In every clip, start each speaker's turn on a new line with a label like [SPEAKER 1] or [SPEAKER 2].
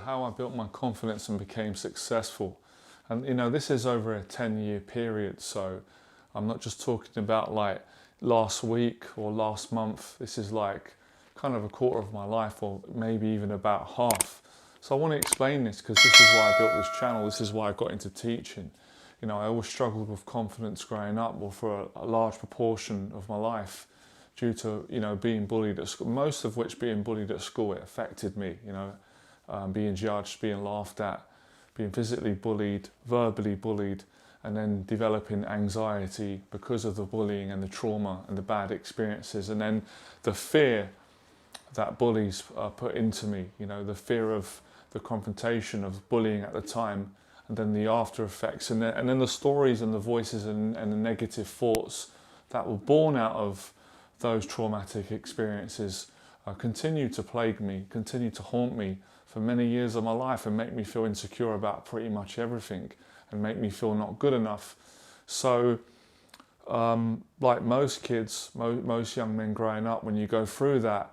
[SPEAKER 1] how I built my confidence and became successful. And this is over a 10-year period, so I'm not just talking about like last week or last month. This is like kind of a quarter of my life, or maybe even about half. So I want to explain this because this is why I built this channel. This is why I got into teaching. I always struggled with confidence growing up, or for a large proportion of my life, due to being bullied at school. Most of which being bullied at school, it affected me. Being judged, being laughed at, being physically bullied, verbally bullied, and then developing anxiety because of the bullying and the trauma and the bad experiences, and then the fear that bullies put into me. The fear of the confrontation of bullying at the time, and then the after effects, and then the stories and the voices and the negative thoughts that were born out of those traumatic experiences continue to plague me, continue to haunt me for many years of my life, and make me feel insecure about pretty much everything, and make me feel not good enough. So like most kids, most young men growing up, when you go through that,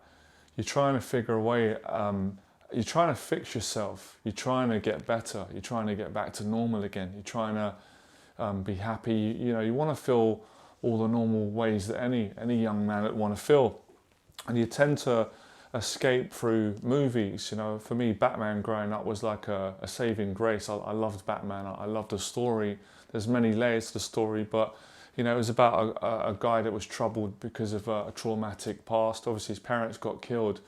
[SPEAKER 1] you're trying to figure a way, you're trying to fix yourself, you're trying to get better, you're trying to get back to normal again, you're trying to be happy, you want to feel all the normal ways that any young man would want to feel. And you tend to escape through movies. For me, Batman growing up was like a saving grace. I loved Batman, I loved the story. There's many layers to the story, but it was about a guy that was troubled because of a traumatic past. Obviously his parents got killed,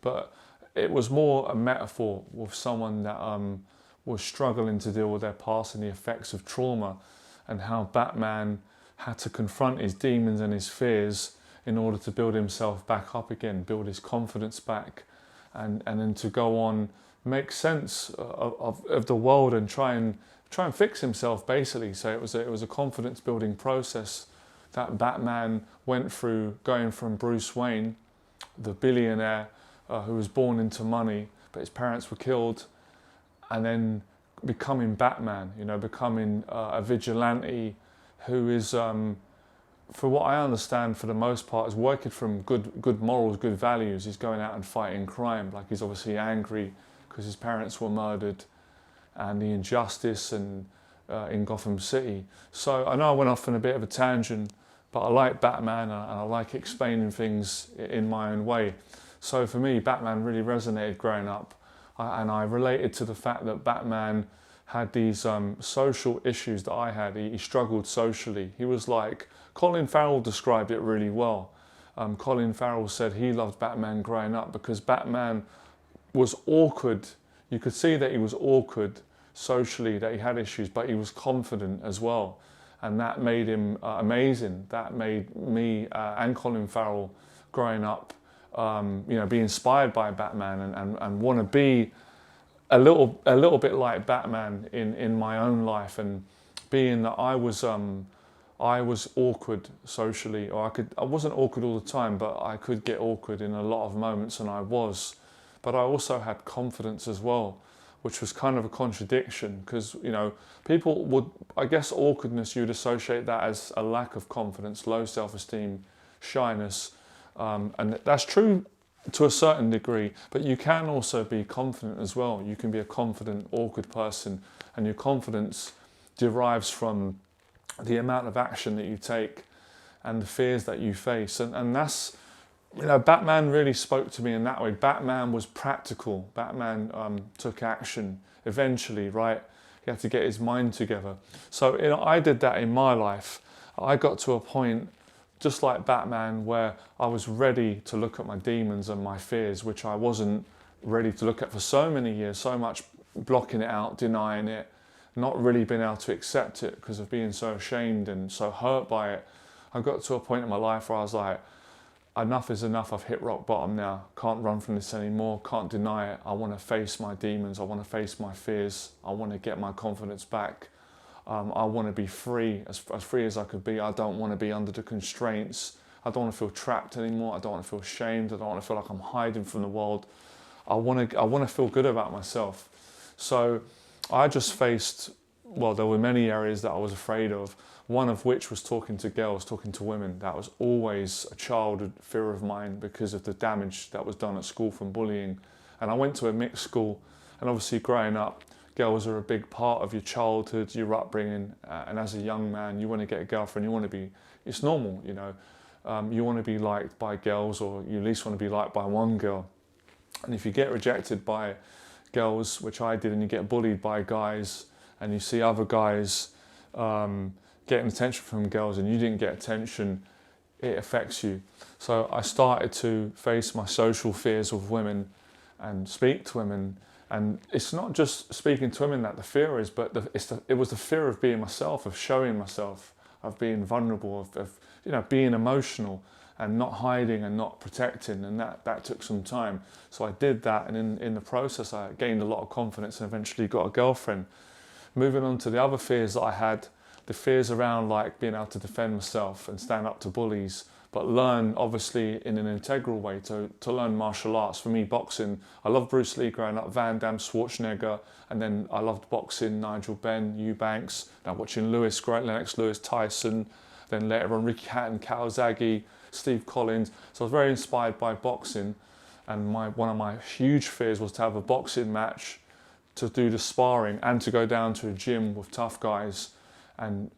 [SPEAKER 1] but it was more a metaphor with someone that was struggling to deal with their past and the effects of trauma, and how Batman had to confront his demons and his fears in order to build himself back up again, build his confidence back, and then to go on, make sense of the world, and try and fix himself, basically. So it was a confidence building process that Batman went through, going from Bruce Wayne, the billionaire who was born into money, but his parents were killed, and then becoming Batman, becoming a vigilante who is, for what I understand, for the most part, is working from good morals, good values. He's going out and fighting crime. Like, he's obviously angry because his parents were murdered, and the injustice and in Gotham City. So I know I went off on a bit of a tangent, but I like Batman, and I like explaining things in my own way. So for me, Batman really resonated growing up, and I related to the fact that Batman had these social issues that I had. He struggled socially. He was like, Colin Farrell described it really well. Colin Farrell said he loved Batman growing up because Batman was awkward. You could see that he was awkward socially, that he had issues, but he was confident as well. And that made him amazing. That made me and Colin Farrell growing up, be inspired by Batman, and want to be a little bit like Batman in my own life. And being that I was awkward socially, or I wasn't awkward all the time, but I could get awkward in a lot of moments, and I was. But I also had confidence as well, which was kind of a contradiction, because people would, I guess, awkwardness, you'd associate that as a lack of confidence, low self-esteem, shyness, and that's true to a certain degree, but you can also be confident as well. You can be a confident, awkward person, and your confidence derives from the amount of action that you take and the fears that you face. And that's, Batman really spoke to me in that way. Batman was practical. Batman took action eventually, right? He had to get his mind together. So I did that in my life. I got to a point, just like Batman, where I was ready to look at my demons and my fears, which I wasn't ready to look at for so many years, so much blocking it out, denying it, not really being able to accept it because of being so ashamed and so hurt by it. I got to a point in my life where I was like, enough is enough, I've hit rock bottom now, can't run from this anymore, can't deny it. I want to face my demons, I want to face my fears, I want to get my confidence back. I want to be free, as free as I could be. I don't want to be under the constraints. I don't want to feel trapped anymore. I don't want to feel shamed. I don't want to feel like I'm hiding from the world. I want to feel good about myself. So I just faced, well, there were many areas that I was afraid of, one of which was talking to girls, talking to women. That was always a childhood fear of mine because of the damage that was done at school from bullying. And I went to a mixed school, And obviously growing up, girls are a big part of your childhood, your upbringing, and as a young man, you want to get a girlfriend, you want to be, it's normal, you know. You want to be liked by girls, or you at least want to be liked by one girl. And if you get rejected by girls, which I did, and you get bullied by guys, and you see other guys getting attention from girls and you didn't get attention, it affects you. So I started to face my social fears with women and speak to women. And it's not just speaking to women that the fear is, but it was the fear of being myself, of showing myself, of being vulnerable, of you know, being emotional and not hiding and not protecting. And that took some time. So I did that, and in the process I gained a lot of confidence and eventually got a girlfriend. Moving on to the other fears that I had, the fears around like being able to defend myself and stand up to bullies, but learn obviously in an integral way to learn martial arts. For me, boxing, I loved Bruce Lee growing up, Van Damme, Schwarzenegger, and then I loved boxing, Nigel Benn, Eubanks, now watching Lewis, great Lennox Lewis, Tyson, then later on Ricky Hatton, Kawasaki, Steve Collins. So I was very inspired by boxing, and one of my huge fears was to have a boxing match, to do the sparring and to go down to a gym with tough guys and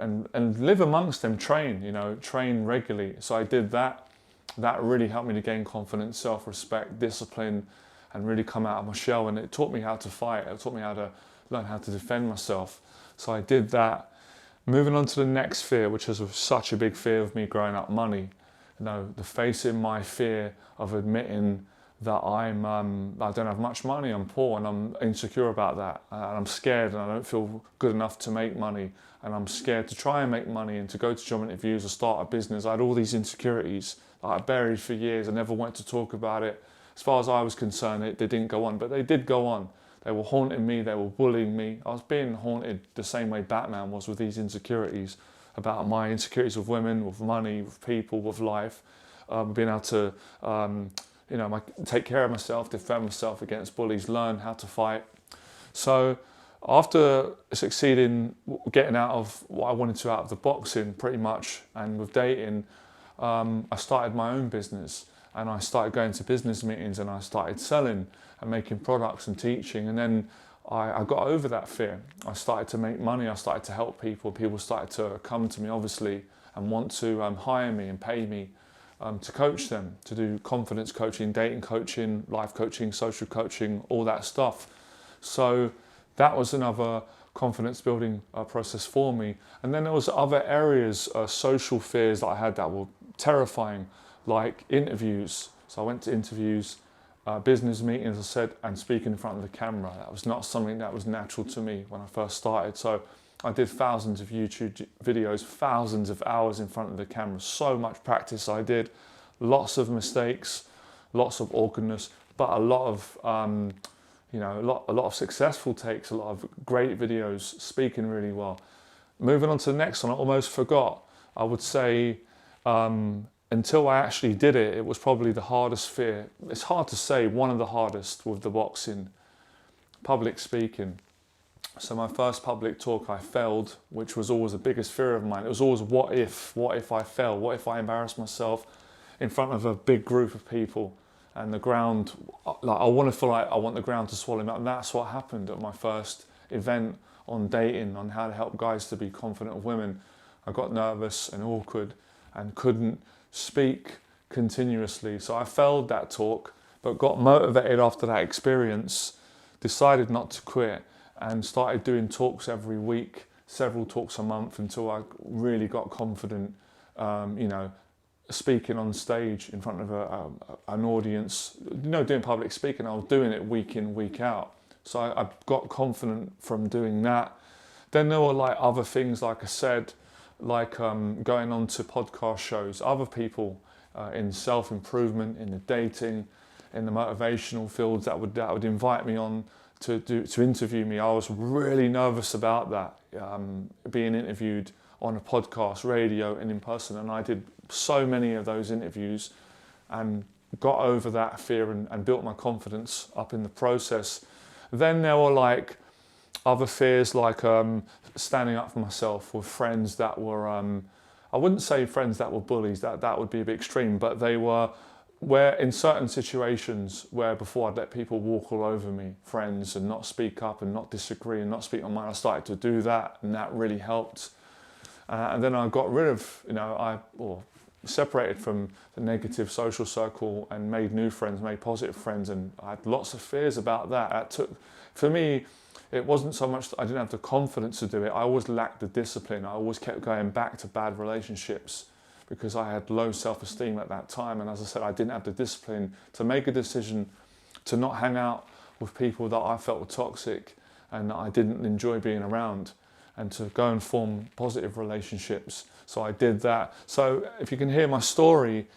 [SPEAKER 1] live amongst them, train regularly. So I did that. That really helped me to gain confidence, self-respect, discipline, and really come out of my shell. And it taught me how to fight. It taught me how to learn how to defend myself. So I did that. Moving on to the next fear, which was such a big fear of me growing up, money. You know, the facing my fear of admitting that I don't have much money, I'm poor, and I'm insecure about that, and I'm scared, and I don't feel good enough to make money, and I'm scared to try and make money and to go to job interviews or start a business. I had all these insecurities that I buried for years. I never wanted to talk about it. As far as I was concerned, they didn't go on, but they did go on. They were haunting me, they were bullying me. I was being haunted the same way Batman was, with these insecurities, about my insecurities with women, with money, with people, with life, being able to take care of myself, defend myself against bullies, learn how to fight. So after succeeding, getting out of what I wanted to out of the boxing pretty much, and with dating, I started my own business, and I started going to business meetings, and I started selling and making products and teaching. And then I got over that fear. I started to make money. I started to help people. People started to come to me, obviously, and want to hire me and pay me to coach them, to do confidence coaching, dating coaching, life coaching, social coaching, all that stuff. So that was another confidence building process for me. And then there was other areas, social fears that I had that were terrifying, like interviews. So I went to interviews, business meetings, I said, and speaking in front of the camera. That was not something that was natural to me when I first started. So I did thousands of YouTube videos, thousands of hours in front of the camera, so much practice I did, lots of mistakes, lots of awkwardness, but a lot of, a lot of successful takes, a lot of great videos, speaking really well. Moving on to the next one, I almost forgot. I would say, until I actually did it, it was probably the hardest fear. It's hard to say, one of the hardest with the boxing, public speaking. So my first public talk, I failed, which was always the biggest fear of mine. It was always, what if I fail? What if I embarrass myself in front of a big group of people, and the ground, like I want to feel like I want the ground to swallow me up. And that's what happened at my first event on dating, on how to help guys to be confident of women. I got nervous and awkward and couldn't speak continuously. So I failed that talk, but got motivated after that experience, decided not to quit, and started doing talks every week, several talks a month, until I really got confident, speaking on stage in front of an audience. Doing public speaking, I was doing it week in, week out. So I got confident from doing that. Then there were like other things, like I said, like going on to podcast shows, other people in self-improvement, in the dating, in the motivational fields that would invite me on to interview me. I was really nervous about that, being interviewed on a podcast, radio, and in person. And I did so many of those interviews and got over that fear and built my confidence up in the process. Then there were like other fears, like standing up for myself with friends that were, I wouldn't say friends that were bullies, that would be a bit extreme, but they were where in certain situations where before I'd let people walk all over me, friends, and not speak up and not disagree and not speak my mind, I started to do that, and that really helped. And then I got rid of, separated from the negative social circle and made new friends, made positive friends, and I had lots of fears about that. For me, it wasn't so much that I didn't have the confidence to do it, I always lacked the discipline. I always kept going back to bad relationships because I had low self-esteem at that time, and as I said, I didn't have the discipline to make a decision to not hang out with people that I felt were toxic and that I didn't enjoy being around, and to go and form positive relationships. So I did that. So if you can hear my story,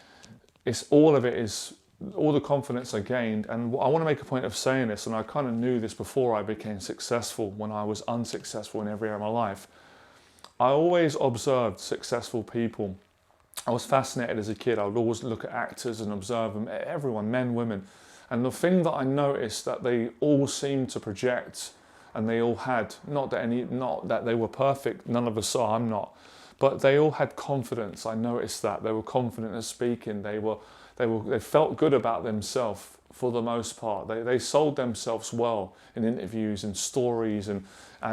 [SPEAKER 1] all the confidence I gained. And I want to make a point of saying this, and I kind of knew this before I became successful, when I was unsuccessful in every area of my life. I always observed successful people. I was fascinated as a kid. I would always look at actors and observe them, everyone, men, women. And the thing that I noticed, that they all seemed to project, and they all had, not that they were perfect, none of us are, I'm not, but they all had confidence. I noticed that they were confident in speaking. They felt good about themselves for the most part. They sold themselves well in interviews and stories and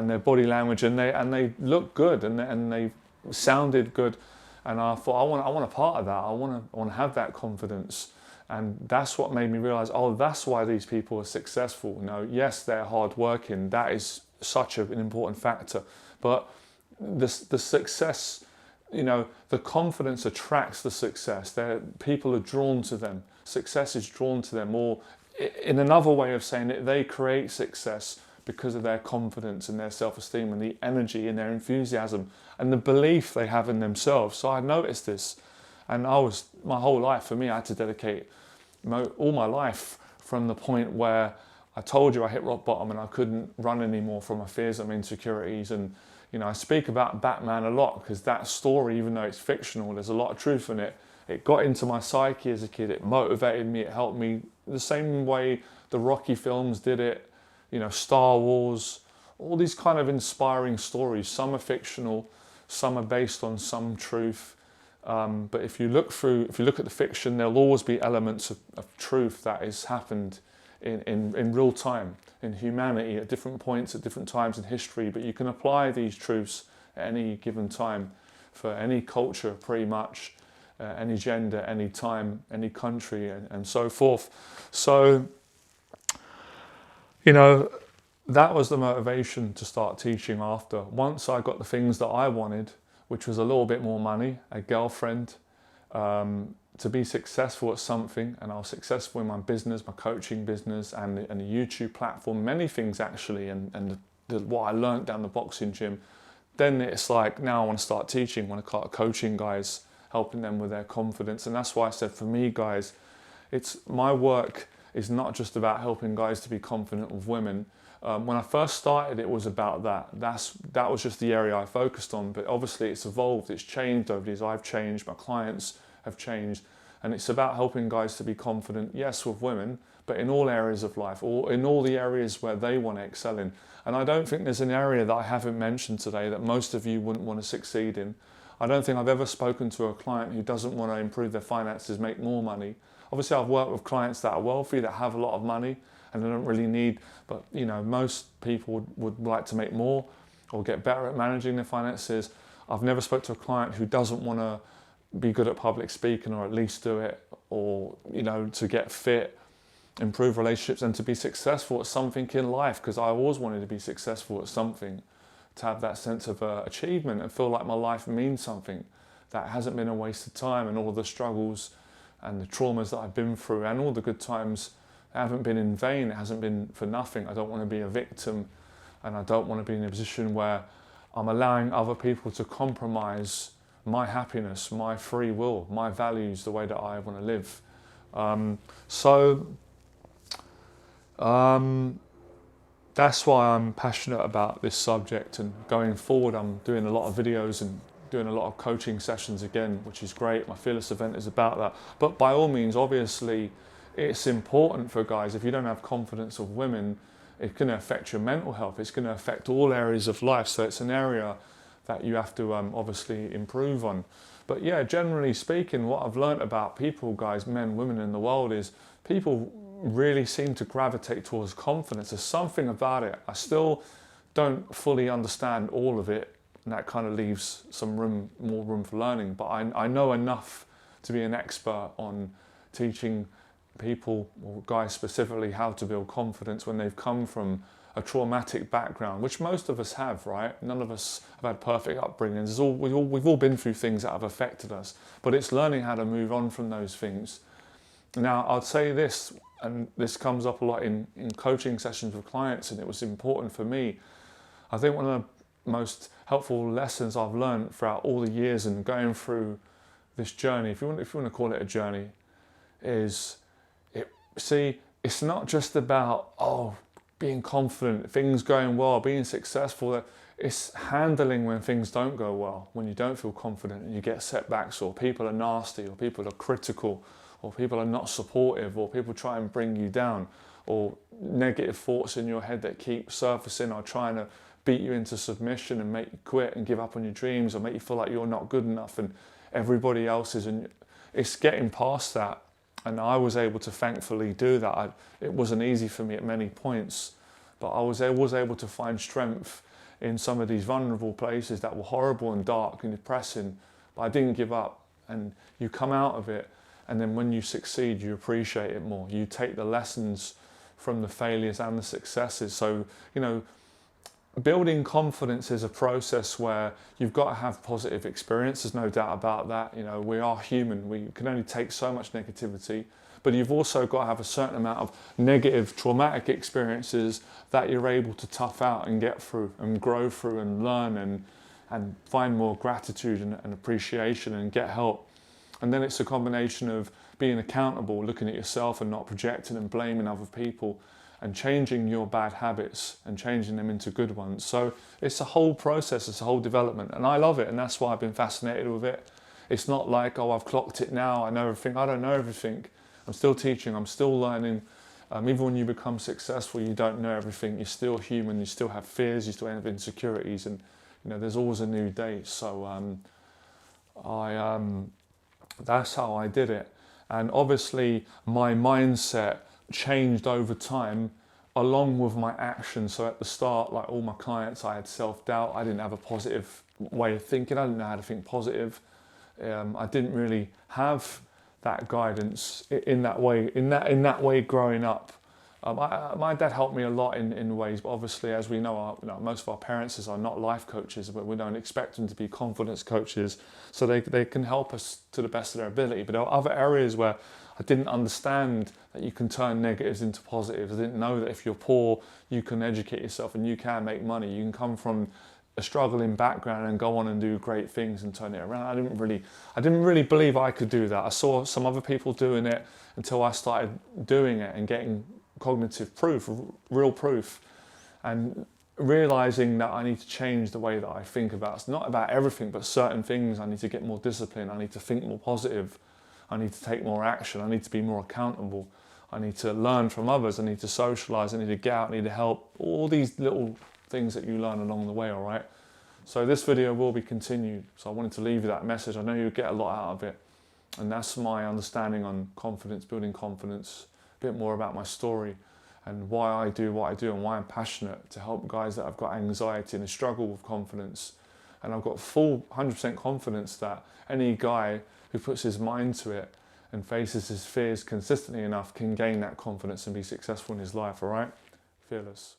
[SPEAKER 1] their body language, and they looked good and they sounded good. And I thought, I want a part of that. I want to have that confidence. And that's what made me realize, that's why these people are successful. Yes, they're hardworking. That is such an important factor. But the success, the confidence attracts the success. People are drawn to them. Success is drawn to them. Or in another way of saying it, they create success because of their confidence and their self-esteem and the energy and their enthusiasm and the belief they have in themselves. So I noticed this, and my whole life, for me, I had to dedicate all my life from the point where I told you I hit rock bottom and I couldn't run anymore from my fears and my insecurities. And I speak about Batman a lot because that story, even though it's fictional, there's a lot of truth in it. It got into my psyche as a kid. It motivated me. It helped me the same way the Rocky films did it. Star Wars, all these kind of inspiring stories. Some are fictional, some are based on some truth. But if you look at the fiction, there'll always be elements of truth that has happened in real time, in humanity, at different points, at different times in history. But you can apply these truths at any given time for any culture, pretty much, any gender, any time, any country, and so forth. So, that was the motivation to start teaching after. Once I got the things that I wanted, which was a little bit more money, a girlfriend, to be successful at something, and I was successful in my business, my coaching business, and the YouTube platform, many things actually, and what I learned down the boxing gym. Then it's like, now I want to start teaching, I want to start coaching guys, helping them with their confidence. And that's why I said, for me, guys, my work is not just about helping guys to be confident with women. When I first started, it was about that. That was just the area I focused on. But obviously it's evolved, it's changed over the years. I've changed, my clients have changed. And it's about helping guys to be confident, yes, with women, but in all areas of life, or in all the areas where they want to excel in. And I don't think there's an area that I haven't mentioned today that most of you wouldn't want to succeed in. I don't think I've ever spoken to a client who doesn't want to improve their finances, make more money. Obviously, I've worked with clients that are wealthy, that have a lot of money, and they don't really need, but most people would like to make more or get better at managing their finances. I've never spoke to a client who doesn't want to be good at public speaking, or at least do it, or to get fit, improve relationships, and to be successful at something in life, because I always wanted to be successful at something, to have that sense of achievement and feel like my life means something, that hasn't been a waste of time, and all the struggles and the traumas that I've been through and all the good times haven't been in vain. It hasn't been for nothing. I don't want to be a victim, and I don't want to be in a position where I'm allowing other people to compromise my happiness, my free will, my values, the way that I want to live. That's why I'm passionate about this subject, and going forward I'm doing a lot of videos and doing a lot of coaching sessions again, which is great. My Fearless event is about that. But by all means, obviously, it's important for guys. If you don't have confidence of women, it's going to affect your mental health. It's going to affect all areas of life. So it's an area that you have to obviously improve on. But yeah, generally speaking, what I've learned about people, guys, men, women in the world, is people really seem to gravitate towards confidence. There's something about it. I still don't fully understand all of it, and that kind of leaves some more room for learning. But I know enough to be an expert on teaching people, or guys specifically, how to build confidence when they've come from a traumatic background, which most of us have, right? None of us have had perfect upbringings. We've all been through things that have affected us, but it's learning how to move on from those things. Now, I'd say this, and this comes up a lot in coaching sessions with clients, and it was important for me. I think one of the most helpful lessons I've learned throughout all the years and going through this journey, if you want to call it a journey, is it's not just about being confident, things going well, being successful. It's handling when things don't go well, when you don't feel confident and you get setbacks, or people are nasty, or people are critical, or people are not supportive, or people try and bring you down, or negative thoughts in your head that keep surfacing or trying to beat you into submission and make you quit and give up on your dreams, or make you feel like you're not good enough and everybody else is. And it's getting past that. And I was able to thankfully do that. It wasn't easy for me at many points, but I was able to find strength in some of these vulnerable places that were horrible and dark and depressing, but I didn't give up. And you come out of it, and then when you succeed, you appreciate it more. You take the lessons from the failures and the successes. So, building confidence is a process where you've got to have positive experiences, no doubt about that. We are human. We can only take so much negativity, but you've also got to have a certain amount of negative, traumatic experiences that you're able to tough out and get through and grow through and learn and find more gratitude and appreciation and get help. And then it's a combination of being accountable, looking at yourself and not projecting and blaming other people, and changing your bad habits and changing them into good ones. So it's a whole process, it's a whole development, and I love it, and that's why I've been fascinated with it. It's not like, I've clocked it now, I know everything. I don't know everything. I'm still teaching, I'm still learning. Even when you become successful, you don't know everything. You're still human, you still have fears, you still have insecurities, and there's always a new day. So that's how I did it. And obviously my mindset changed over time along with my action. So at the start, like all my clients, I had self-doubt. I didn't have a positive way of thinking. I didn't know how to think positive. I didn't really have that guidance in that way growing up. My dad helped me a lot in ways, but obviously, as we know, most of our parents are not life coaches, but we don't expect them to be confidence coaches. So they can help us to the best of their ability. But there are other areas where I didn't understand that you can turn negatives into positives. I didn't know that if you're poor, you can educate yourself and you can make money. You can come from a struggling background and go on and do great things and turn it around. I didn't really believe I could do that. I saw some other people doing it until I started doing it and getting cognitive proof, real proof, and realizing that I need to change the way that I think about it. It's not about everything, but certain things. I need to get more discipline. I need to think more positive. I need to take more action. I need to be more accountable. I need to learn from others. I need to socialize. I need to get out. I need to help. All these little things that you learn along the way, all right? So this video will be continued. So I wanted to leave you that message. I know you'll get a lot out of it. And that's my understanding on confidence, building confidence, a bit more about my story and why I do what I do and why I'm passionate to help guys that have got anxiety and struggle with confidence. And I've got full 100% confidence that any guy who puts his mind to it and faces his fears consistently enough can gain that confidence and be successful in his life, all right? Fearless.